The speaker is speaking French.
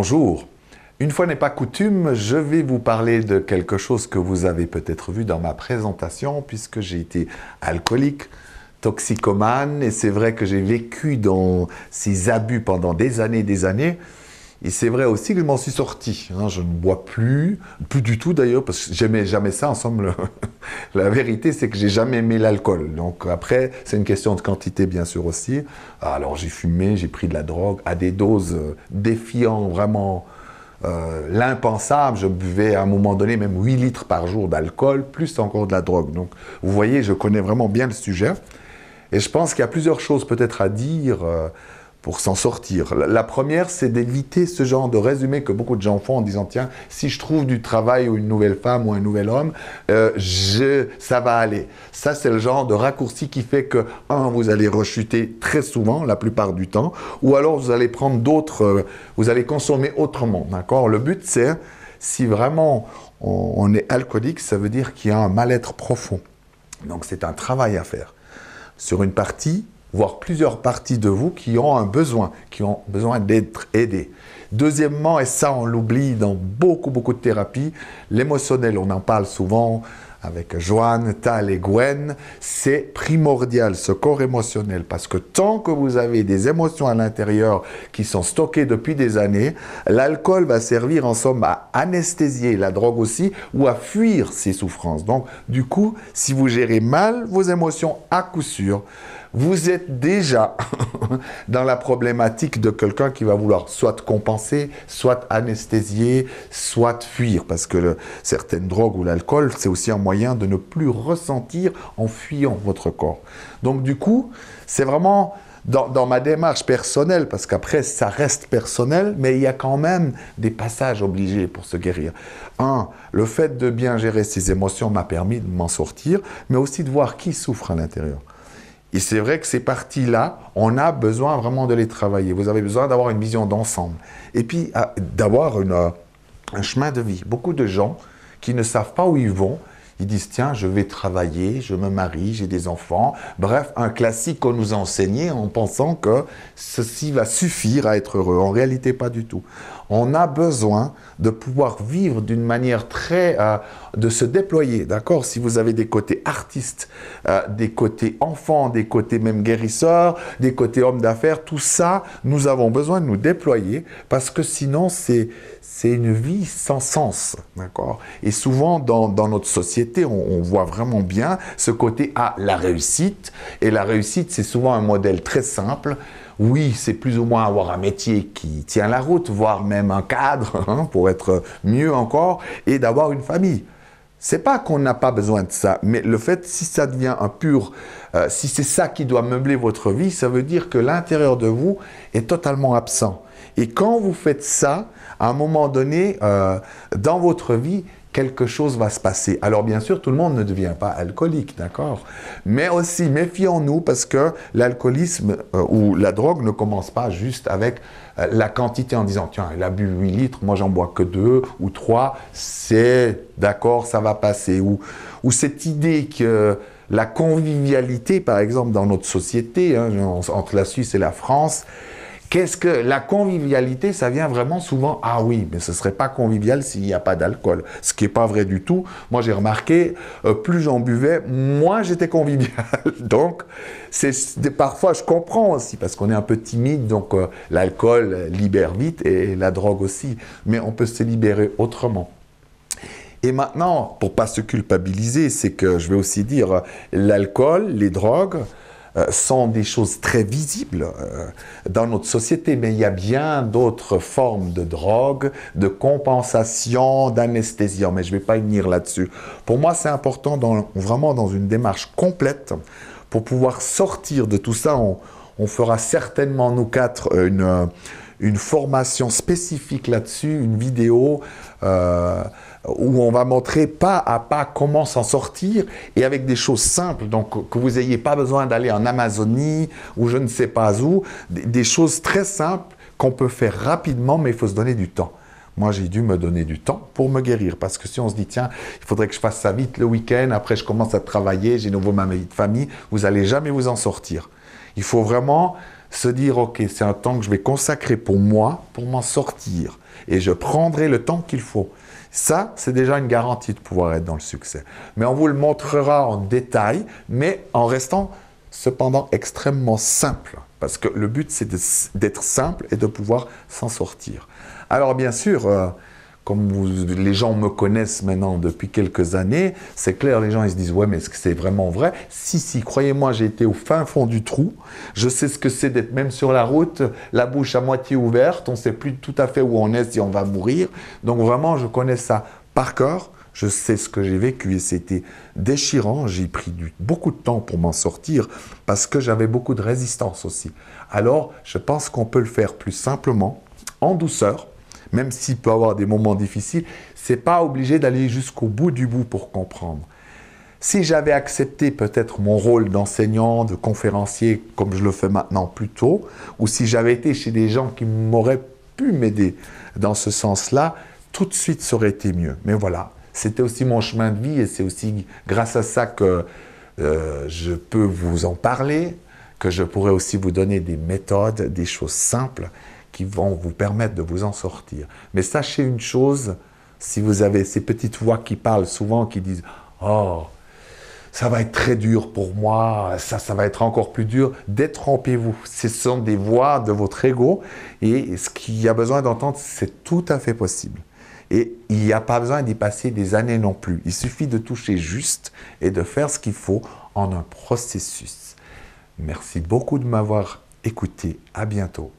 Bonjour. Une fois n'est pas coutume, je vais vous parler de quelque chose que vous avez peut-être vu dans ma présentation, puisque j'ai été alcoolique, toxicomane, et c'est vrai que j'ai vécu dans ces abus pendant des années, et c'est vrai aussi que je m'en suis sorti. Je ne bois plus du tout d'ailleurs, parce que j'aimais jamais ça, ensemble. La vérité, c'est que j'ai jamais aimé l'alcool. Donc après, c'est une question de quantité, bien sûr aussi. Alors j'ai fumé, j'ai pris de la drogue à des doses défiant vraiment l'impensable. Je buvais à un moment donné même 8 litres par jour d'alcool, plus encore de la drogue. Donc vous voyez, je connais vraiment bien le sujet. Et je pense qu'il y a plusieurs choses peut-être à dire pour s'en sortir. La première, c'est d'éviter ce genre de résumé que beaucoup de gens font en disant « Tiens, si je trouve du travail ou une nouvelle femme ou un nouvel homme, ça va aller. » Ça, c'est le genre de raccourci qui fait que, vous allez rechuter très souvent, la plupart du temps, ou alors vous allez prendre d'autres, vous allez consommer autrement, d'accord? Le but, c'est, si vraiment on est alcoolique, ça veut dire qu'il y a un mal-être profond. Donc, c'est un travail à faire sur une partie, voire plusieurs parties de vous qui ont besoin d'être aidées. Deuxièmement, et ça on l'oublie dans beaucoup de thérapies, l'émotionnel, on en parle souvent avec Joanne, Tal et Gwen, c'est primordial ce corps émotionnel, parce que tant que vous avez des émotions à l'intérieur qui sont stockées depuis des années, l'alcool va servir en somme à anesthésier, la drogue aussi, ou à fuir ces souffrances. Donc du coup, si vous gérez mal vos émotions, à coup sûr, vous êtes déjà dans la problématique de quelqu'un qui va vouloir soit compenser, soit anesthésier, soit fuir. Parce que certaines drogues ou l'alcool, c'est aussi un moyen de ne plus ressentir en fuyant votre corps. Donc du coup, c'est vraiment dans ma démarche personnelle, parce qu'après ça reste personnel, mais il y a quand même des passages obligés pour se guérir. Le fait de bien gérer ses émotions m'a permis de m'en sortir, mais aussi de voir qui souffre à l'intérieur. Et c'est vrai que ces parties-là, on a besoin vraiment de les travailler. Vous avez besoin d'avoir une vision d'ensemble. Et puis, d'avoir un chemin de vie. Beaucoup de gens qui ne savent pas où ils vont, ils disent « Tiens, je vais travailler, je me marie, j'ai des enfants. » Bref, un classique qu'on nous a enseigné en pensant que ceci va suffire à être heureux. En réalité, pas du tout. On a besoin de pouvoir vivre d'une manière de se déployer, d'accord? Si vous avez des côtés artistes, des côtés enfants, des côtés même guérisseurs, des côtés hommes d'affaires, tout ça, nous avons besoin de nous déployer parce que sinon, c'est une vie sans sens, d'accord? Et souvent, dans notre société, on voit vraiment bien ce côté la réussite. Et la réussite, c'est souvent un modèle très simple. Oui, c'est plus ou moins avoir un métier qui tient la route, voire même un cadre, pour être mieux encore, et d'avoir une famille. C'est pas qu'on n'a pas besoin de ça, mais le fait, si ça devient si c'est ça qui doit meubler votre vie, ça veut dire que l'intérieur de vous est totalement absent. Et quand vous faites ça, à un moment donné, dans votre vie, quelque chose va se passer. Alors bien sûr, tout le monde ne devient pas alcoolique, d'accord? Mais aussi, méfions-nous parce que l'alcoolisme ou la drogue ne commence pas juste avec la quantité en disant « Tiens, il a bu 8 litres, moi j'en bois que 2 ou 3, c'est d'accord, ça va passer. » Ou cette idée que la convivialité, par exemple, dans notre société, entre la Suisse et la France, qu'est-ce que la convivialité, ça vient vraiment souvent, oui, mais ce ne serait pas convivial s'il n'y a pas d'alcool. Ce qui n'est pas vrai du tout. Moi, j'ai remarqué, plus j'en buvais, moins j'étais convivial. Donc, parfois, je comprends aussi, parce qu'on est un peu timide, donc l'alcool libère vite et la drogue aussi. Mais on peut se libérer autrement. Et maintenant, pour ne pas se culpabiliser, c'est que je vais aussi dire, l'alcool, les drogues, sont des choses très visibles dans notre société, mais il y a bien d'autres formes de drogue, de compensation, d'anesthésie, mais je ne vais pas y venir là-dessus. Pour moi, c'est important, vraiment dans une démarche complète, pour pouvoir sortir de tout ça. On fera certainement, nous quatre, une formation spécifique là-dessus, une vidéo où on va montrer pas à pas comment s'en sortir et avec des choses simples, donc que vous n'ayez pas besoin d'aller en Amazonie ou je ne sais pas où, des choses très simples qu'on peut faire rapidement, mais il faut se donner du temps. Moi, j'ai dû me donner du temps pour me guérir, parce que si on se dit, tiens, il faudrait que je fasse ça vite le week-end, après je commence à travailler, j'ai nouveau ma vie de famille, vous n'allez jamais vous en sortir. Il faut vraiment Se dire, ok, c'est un temps que je vais consacrer pour moi, pour m'en sortir. Et je prendrai le temps qu'il faut. Ça, c'est déjà une garantie de pouvoir être dans le succès. Mais on vous le montrera en détail, mais en restant cependant extrêmement simple. Parce que le but, c'est d'être simple et de pouvoir s'en sortir. Alors bien sûr, comme les gens me connaissent maintenant depuis quelques années, c'est clair, les gens ils se disent « Ouais, mais est-ce que c'est vraiment vrai ?» Si, croyez-moi, j'ai été au fin fond du trou. Je sais ce que c'est d'être même sur la route, la bouche à moitié ouverte. On ne sait plus tout à fait où on est, si on va mourir. Donc vraiment, je connais ça par cœur. Je sais ce que j'ai vécu et c'était déchirant. J'ai pris beaucoup de temps pour m'en sortir parce que j'avais beaucoup de résistance aussi. Alors, je pense qu'on peut le faire plus simplement, en douceur. Même s'il peut y avoir des moments difficiles, ce n'est pas obligé d'aller jusqu'au bout du bout pour comprendre. Si j'avais accepté peut-être mon rôle d'enseignant, de conférencier, comme je le fais maintenant plus tôt, ou si j'avais été chez des gens qui m'auraient pu m'aider dans ce sens-là, tout de suite ça aurait été mieux. Mais voilà, c'était aussi mon chemin de vie et c'est aussi grâce à ça que je peux vous en parler, que je pourrais aussi vous donner des méthodes, des choses simples qui vont vous permettre de vous en sortir. Mais sachez une chose, si vous avez ces petites voix qui parlent souvent, qui disent « Oh, ça va être très dur pour moi, ça va être encore plus dur », détrompez-vous. Ce sont des voix de votre ego et ce qu'il y a besoin d'entendre, c'est tout à fait possible. Et il n'y a pas besoin d'y passer des années non plus. Il suffit de toucher juste et de faire ce qu'il faut en un processus. Merci beaucoup de m'avoir écouté. À bientôt.